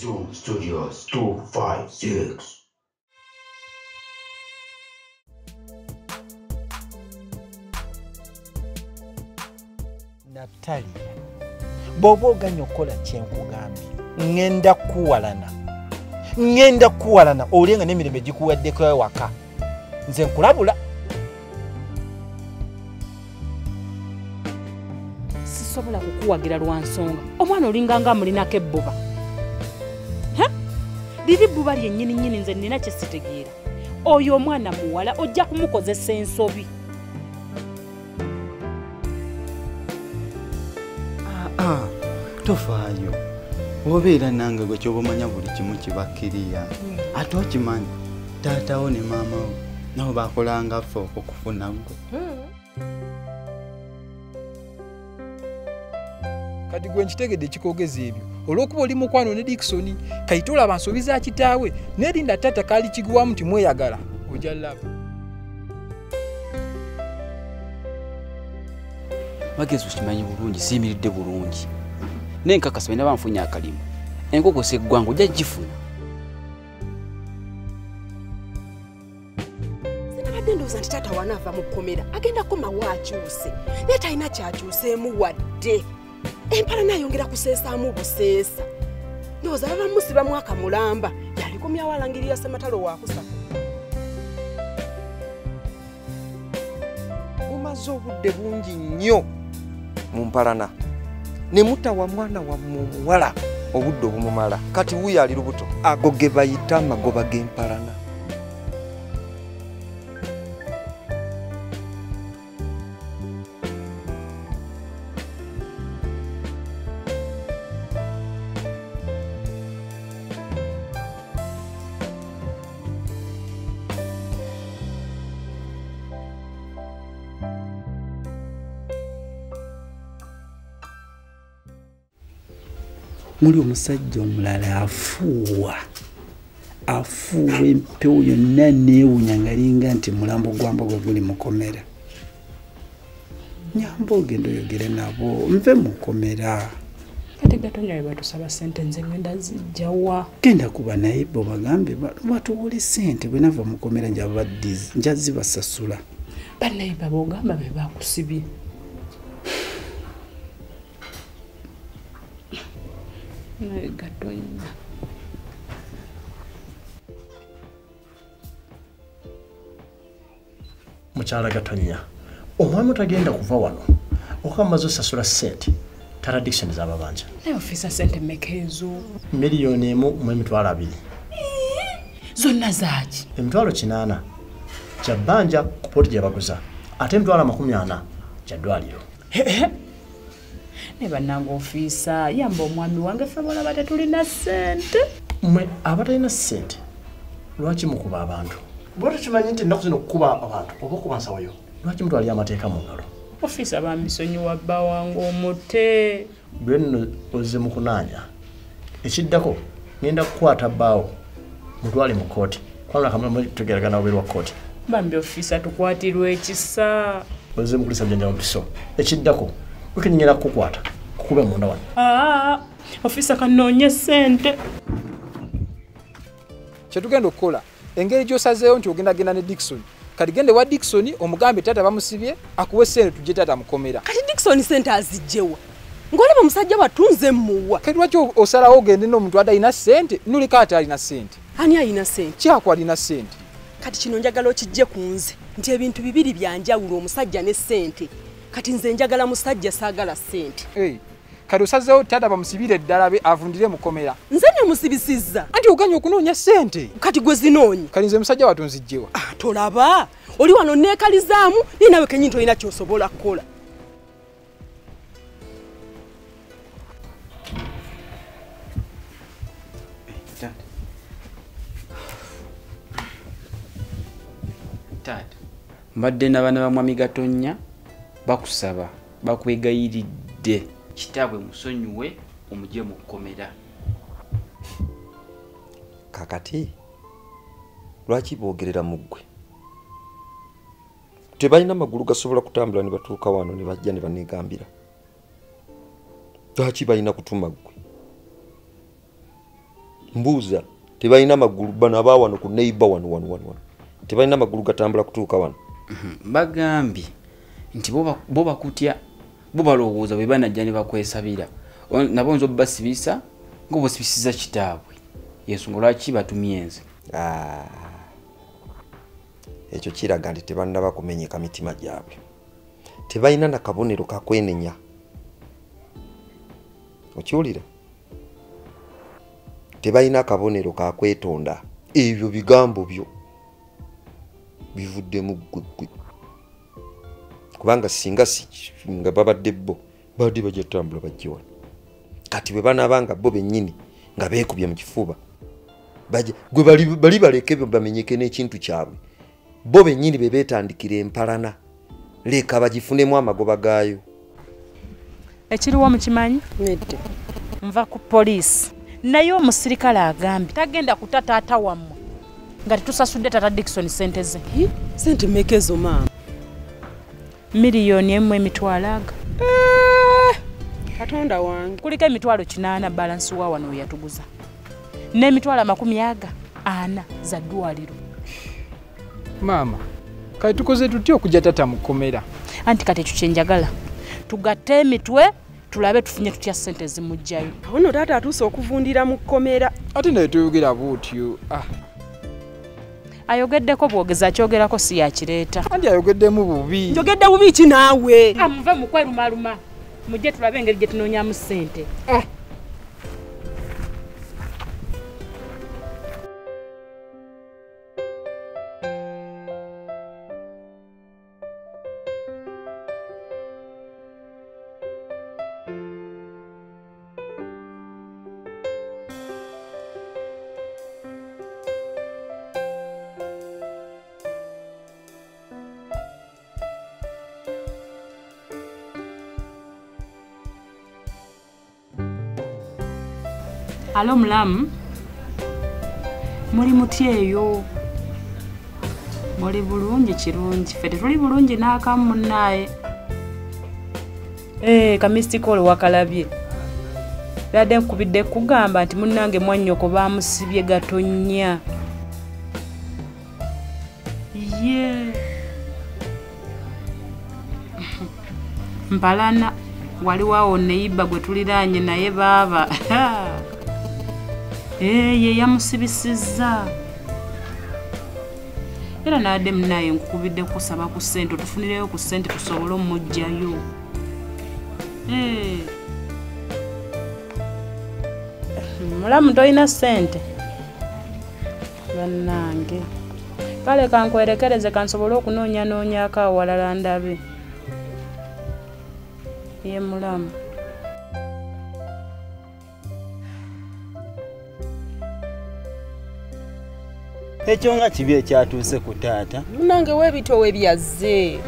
Zoom Studios 256. Natalia, bobo ganyo kola kyenkugambye ngenda kuwalana olenga n'emirembe gikuwaddeko ewaka nze nkulabula. Sisobola kukuwagira lwa nsonga omwana olinganga mulinako ebbuba. Liri bbuba lyennyini nze nina kye sitegeera. Oyo omwana muwala ojja kumukozesa ensobi. Tofaayo obeera nange gwe kyobamanya buli kimu kibakkiriya ate okimanyi taatawo ne maama wo nabo bakolanga ffe okukufuna gwe. Kati gwe nkitegedde ekikoogeza ebyo olw'okuba oli mukwano ne Dickson kayita olaba nsobi za kitaawe n'erinda taata kaali kiguwamu nti mweyagala ojja laba. Magezi okimanyi bulungi siyimiridde bulungi nenkakasa bena banfunya akalimu enkoko seggwanga ojja gifuna. Sinabadde ndowooza nti taata wanaava mu kkomera agenda komawo akyuse naye talina kyakyuseemu wadde. Empala nayongera kuseesaamu buseesa. Ndowooza babamusibamu akamulamba yalikomyawo alangirira Ssematalo waakusatu. Mumaze obudde bungi nnyo mu mpalana ne mutawa mwana wa muwala obudde obumumala kati wuyo ali lubuto ago ge bayita amagoba g'empalana. Muli omusajja omulala afuuwa empewo yonna neewunya ngalinga nti mulambo gwamba gwe guli mukomera. Nyamba ogenda oyogere nabo nve mukomera. Kati Gatonnya bwe batusaba ssente nze ngenda zijjawa. Genda kuba naye bo bagambe batuwole ssente bwe nava mukomera nja zibasasula. Bannayiba b'ogamba be bakusibye. Gatonnya. Mukyala Gatonnya, omwami otagenda kuva wano okamaze osasula ssente tata Dickson z'ababanja. Naye ofisa ssente mmeka ezo? Miliyoni 1.2. Zonna zaaki? Emitwalo 8 kya bbanja ku pooti gye baguza ate emitwalo 40 kya ddwaliro. Ne bannanga ofiisa yamba omwami wange ffe bolaba tetulina ssente. Mmwe abatalina ssente lwaki mukuba abantu? Bw'otyo kimanyi nti ennaku zino okukuba abantu oba okuba nsawoyo lwaki mutwalira amateeka mu ngalo? Ofiisa bambisonyiwa bba wange omute. Bwe nno ozze mu kunaanya ekiddako ngenda kukwata bbaawo mutwale mu kkooti kwamula kamulamu tugeragana oberi wa kkooti. Bambi ofiisa tukwatirwa ekisa. Ozze mu kulisa bujanja mu mpiso ekiddako wekenyera kukwata kukube munda wano. Ofisa kanoonye ssente. Kyetugenda okukola engeri gy'osazeewo nti ogendagenda ne Dickson kati gende wa Dickson omugambe taata bamusibye akuwe ssente tujje taata mukomera. Kati Dickson ssente azijjewa ng'olaba omusajja batunze mmuwa. Kati lwaki osalawo ogende n'omuntu adalina ssente nuleka ate alina ssente? Ani alina ssente? Kyako alina ssente. Kati kino njagala okijje ku nze nti ebintu bibiri byanjawulo omusajja ne ssente. Kati nze njagala musajja saagala ssente. Kati osazeewo taata bamusibire eddala be avundire mukomera. Nze ne musibisizza. Anti oganya okunoonya ssente. Kati gwe zinoonyi. Kati nze musajja watunzijjewa. Tolaba oli wano neekalizaamu naye nawe kenyini tolina ky'osobola kukola. Taata mbadde n'abaana ba mwami Gatonnya bakusaba bakwegayiridde kitaabwe musonyiwe omugye mu kkomera. Kakati lwaki boogerera mu ggwe? Tebalina magulu gasobola kutambula ne batuuka wano ne bajja ne banegambira. Lwaki balina kutuma ggwe? mbuuza tebalina magulu bano abawano ku neighbor wano tebalina magulu gatambula kutuuka wano. Bagambye nti bo bakutya bo balowooza bwe banajja ne bakwesabira nabo nzo basibisa ng'obosibisiza kitaabwe yesu lwaki batumye nze. Ekyo kiraga nti tebannaba kumenyeka mitima gyabwe, tebalina na kabonero kakwenenya. Okiwulira? Tebalina kabonero kakwetonda. Ebyo bigambo byo bivuddemu ggwe kubanga singa nga babadde bo badde bajja tambula bajje wano. Kati bwe banaabanga bo bennyini nga beekubye mu kifuba gwe bali baleke bamenyeke n'ekintu kyabwe bo bennyini be beetandikira empalana leka bagifunemu amagoba gaayo. Ekiriwo mukimanyi? Nedde. Nva ku poliisi naye omusirikale agambye tagenda kutataata wammwe nga tetusasudde tata Dickson sente ze. Sente mekezo maama? Miliyoni emu emitwalo aga. Katonda wange. Kuliko emitwalo 8 balansi wa wano yatuguza n'emitwalo 40 za ddwaliro. Maama kati tukoze tutya okujja tata mukomera? Anti kati ekyo kyenjagala tugatte emitwe tulabe tufunye tutya sente zimujjayo. Ono taata atuuse okuvundira mu kkomera. Ate naye toyogera bwotyo. Ayogeddeko bwogeza akyogerako si yakireeta. Andi ayogeddemu bubi. Njogedde bubi ki naawe? Muve mukwerumaluma mujje tulabe engeri gye tunoonyamu ssente. Alo mulamu, muli mutya eyo? Muli bulungi kirungi, ffe tetuli bulungi n'akamu munnaye. Kamistikolo wakalabye. Ladde nkubidde kugamba nti munnange mwannyoko baamusibye gatonnya. Mpalana waliwo awo neiba gwe tuliraanye naye baaba. Ye yamusibisizza. Era nadde munaye nkukubidde kusaba ku ssente tufunireyo ku ssente tusobole omujjayo. Mulamu toyina ssente? Bannange. Kale kankwerekereze kansobole okunoonyanyoonyako awalala ndabe. Ye mulamu. Ekyo nga kibi ekyatuuse ku taata? Munange weebitowe byazze.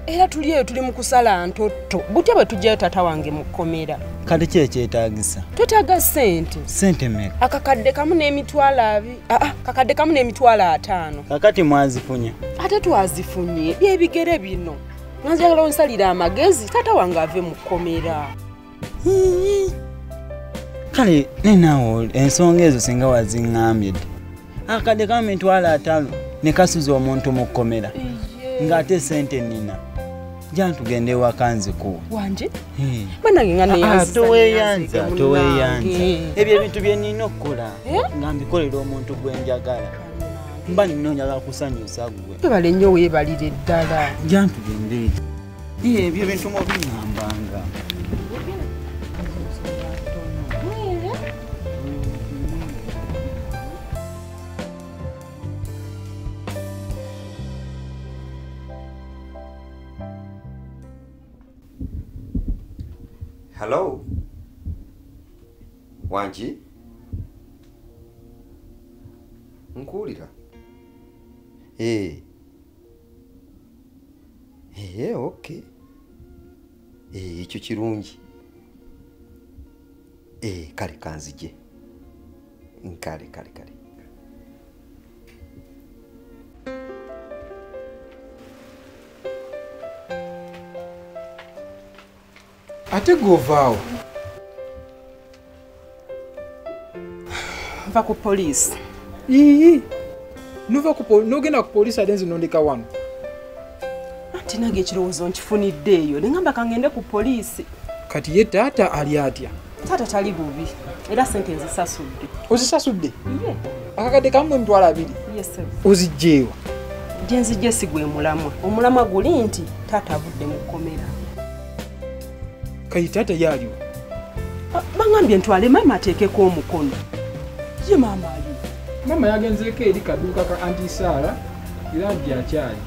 Era tuli eyo tuli mu kusala ntotto. Butya bwe tujjayo taata wange mu kkomera. Kati ki ekyetaagisa? Twetaaga ssente. Ssente mmeka? Akakadde kamu n'emitwalo 2. Kakadde kamu n'emitwalo 5. Kakati mwazifunye? Ate twazifunye byebigere bino. Nwanjagala onsalira amagezi taata wange ave mu kkomera. Kale nenaawo ensonga ezo singa waziŋŋambye dda. Akadde kamu emitwalo 5 ne kasuza omuntu mu kkomera ng'ate ssente nnina. Jja tugende ewaka nzikuwa. Wanje? Bannange nga neeyanza. Toweeyanza. Ebyo ebintu bye nnina okukola nga mbikolera omuntu gwe njagala. Mba ninoonyala kusanyusa gwe. Webale nnyo weebalire ddala. Jja tugende. Ebyo bintu mubiŋŋambanga. Hello? Wanji? Nkuwulira? Okay. Ekyo kirungi. Kale kanzije. Kale. Ate govaawo. nva ku poliisi. Nogenda ku poliisi ate nzinondeka wano. Anti nange ekirowoozo nkifunidde eyo nengamba kangende ku poliisi. Kati ye taata ali atya? Taata tali bubi era sente nzisasudde. Ozisasudde? Akakadde kamu emitwalo 2. Yes sir. Ozijjeewa? Gye nzijje si gwe mulamwa. Omulamwa guli nti taata avudde mu kkomera. Kati taata yaliwo? Bangambye ntwale maama ateekeko omukono. Ye maama ali? Maama yagenzeeko eri kaduuka ka Anti Sarah era gy'akyali.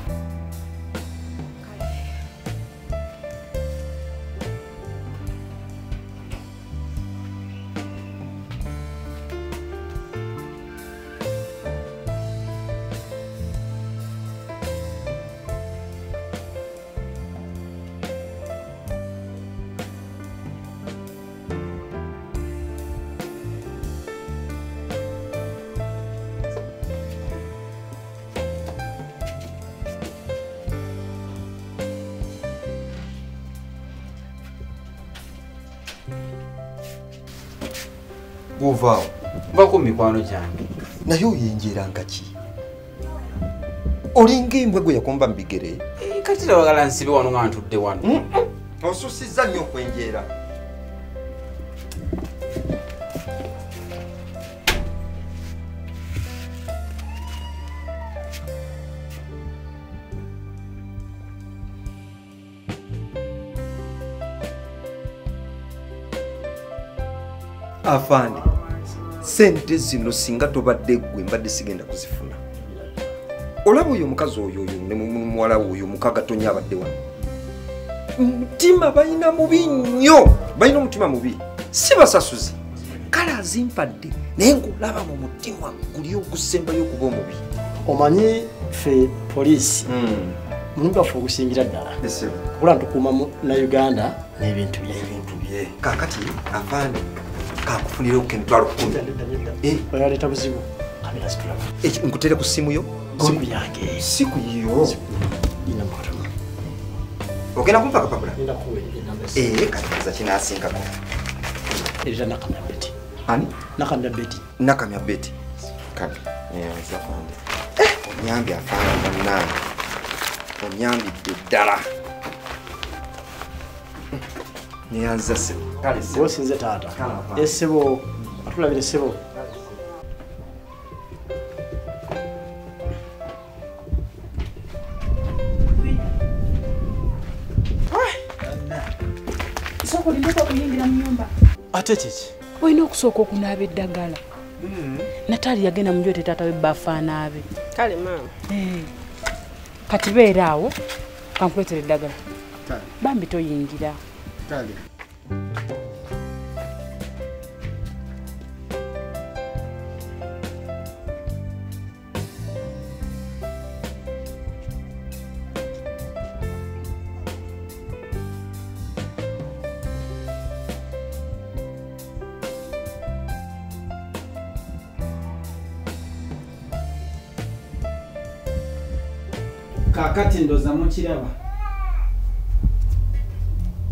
Govaawo. Vako mikwano gyange. Naye oyenjeranga ki? Olinga embwa gwe yakomba mu bigere? Kati tewagala nsibe wano nga ntudde wano. Osusizza nnyo okwenjeera. Afande, sente zino singa tobadde gwe mbadde sigenda kuzifuna. Olaba oyo omukazi oyo ne muwala oyo mukaga tonya abadde wano. Mutima balina mubi nnyo, balina omutima mubi. Si basasuzi. Kale azimpadde naye ng'olaba mu mutima guli ogusembayo okuba omubi. Omanyi ffe poliisi mulumba ffe ogusingira ddala. Kubula ntukuuma na Uganda n'ebintu bye. Kaakati afande kakufunira emitwalo 10. Oyaleeta buzibu kamera zitulaba. Nkutere ku ssimu yo? Siku yange. Siku yiyo. Ina mukatama. Ogenda kumpa akapapula? Nda kuwe enamba. Kati kinasinkako. Era nakamya beti. Ani? Nakamya beti. Nakamya beti. Kati neyanza fande. Onyambi afande bannange. Onyambi ddala. Neyanza sebo. Kale sebo. Osinze taata. Esebo. Atulabire sebo. Soko lindeko kuyingira mu nyumba. Ate kiki? Oyina okusooka okunaaba eddagala. Natali yagenda mu njote taata we baffa anaabe. Kale maama. Kati beera awo kankuleetera eddagala. Bambi toyingira. Kale. Kakati ndoza mukiraba.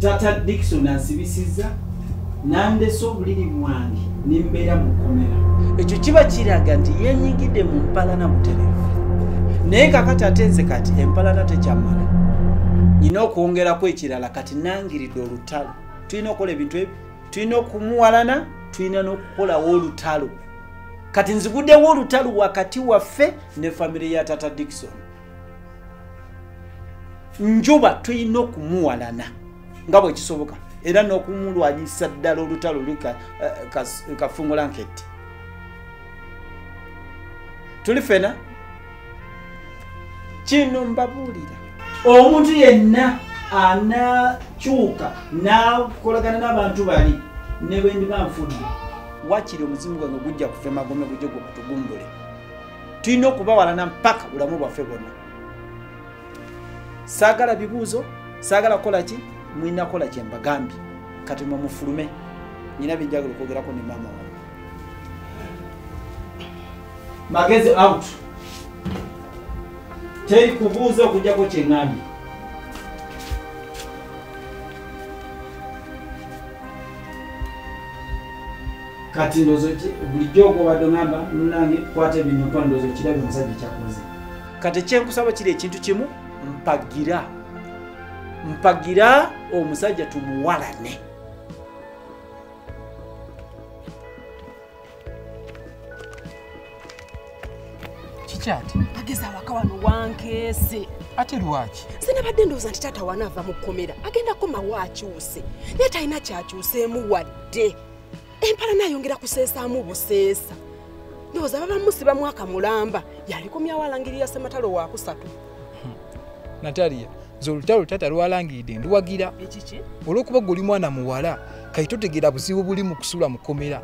Tata Dickson ansibisizza nandese obuliri bwange nimbeera mu kkomera. Ekyo kiba kiraga nti yenyigidde mu mpalana butereevu. Naye kakati atenze kati empalana tekyamala. Nina okwongerako ekirala kati nangiridde olutalo. Tulina okukola ebintu ebyo. Tulina okumuwalana, tulina n'okukolawo olutalo. Kati nziguddewo olutalo wakati waffe ne famire ya Tata Dickson. Njuba tulina okumuwalana nga bwe kisoboka era n'okumulwanyisa ddala olutalo kafungula nketi. Tuli fena kino mbabuulira omuntu yenna anakyuka n'akolagana n'abantu bali ne bwe ndiba nfudde wakiri omuzimu gwange gujja kufa emagome gujje gwe kutugumbule. Tulina okubawalana mpaka bulamu bwaffe bwonna. Saagala bibuuzo, saagala kukola ki? Mwina kola kye mbagambye. Kati mufulume. Nyina bijjagala okwogerako ne maama wange. Magezi out. Teri kubuuza okujjako kye ngambye. kati ndozo bulijjo obadde ngamba munange kwate bino ndozo kirabe musajja kyakoze kati kyenkusaba kiri ekintu kimu mpagira omusajja tumuwalane kikyati ageza waka wano wankeese ate lwaki sinabadde ndowooza nti taata wanaava mu kkomera agenda komawo akyuse naye talina kyakyuseemu wadde empala nayongera kuseesaamu buseesa ndowooza babamusiba mwaka mulamba yalikomyawo alangirira sematalo wakusatu Natalia nze olutalo taata lwalangiridde nduwagira olw'okuba gwe oli mwana muwala kayito tegera buzibu buli mu kusula mu kkomera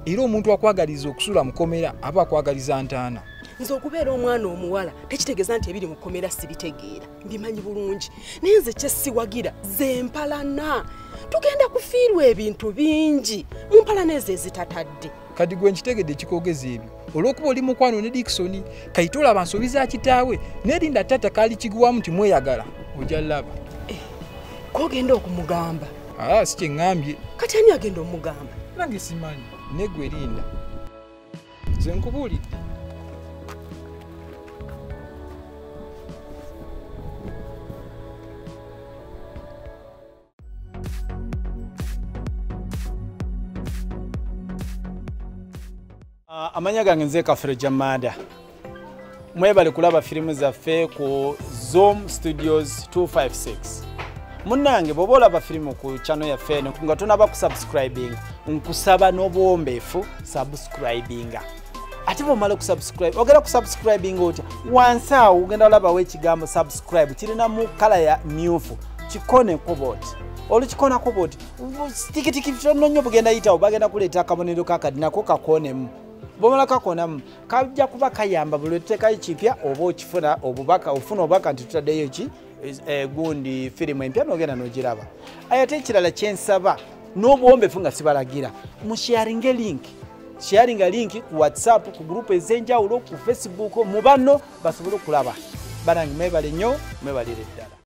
era omuntu akwagaliza okusula mu kkomera aba akwagaliza ntaana nze okubeera omwana omuwala tekitegeeza nti ebiri mu kkomera sibitegeera mbimanyi bulungi naye nze kyesiwagira ze mpalana tugenda kufiirwa ebintu bingi mu mpalana ezo ezitatadde kati gwe nkitegedde ekikogeza ebyo olw'okuba oli mukwano ne Dickson kayito olaba nsobi za kitaawe nerinda taata kaali kiguwamu nti mweyagala ojja laba kogenda okumugamba si kyeŋŋambye kati ani agenda omugamba nange simanyi negwe erinda nze nkubuulidde amanya gange nze Kafere Jamada mwebale kulaba firimu zaffe ku Zoom Studios 256 munnange bw'oba olaba firimu ku channel yaffe eno nga tonaba kusubscribing nkusaba n'obuwombeefu subscribinga ate bw'omala okusubscribe ogenda kusubscribinga otya wansi awo ogenda olabawo ekigambo subscribe kirina mu kala ya myufu kikoneko bwoti olukikonako bwoti tikitiki tono nnyo bugenda yitawo bagenda kuleeta akabonero kakadi nako kakonemu bw'omala kakonamu kajja kuba kayamba buli lwetuteekayo kipya oba okifuna obubaka ofuna obubaka nti tutaddeyo ki gundi firimu empya n'ogenda n'ogiraba ate ekirala kyensaba n'obuwombeefu nga sibalagira musharinge link ku WhatsApp ku gurupu ez'enjawulo ku Facebook mu banno basobole okulaba banange mwebale nnyo mwebalire ddala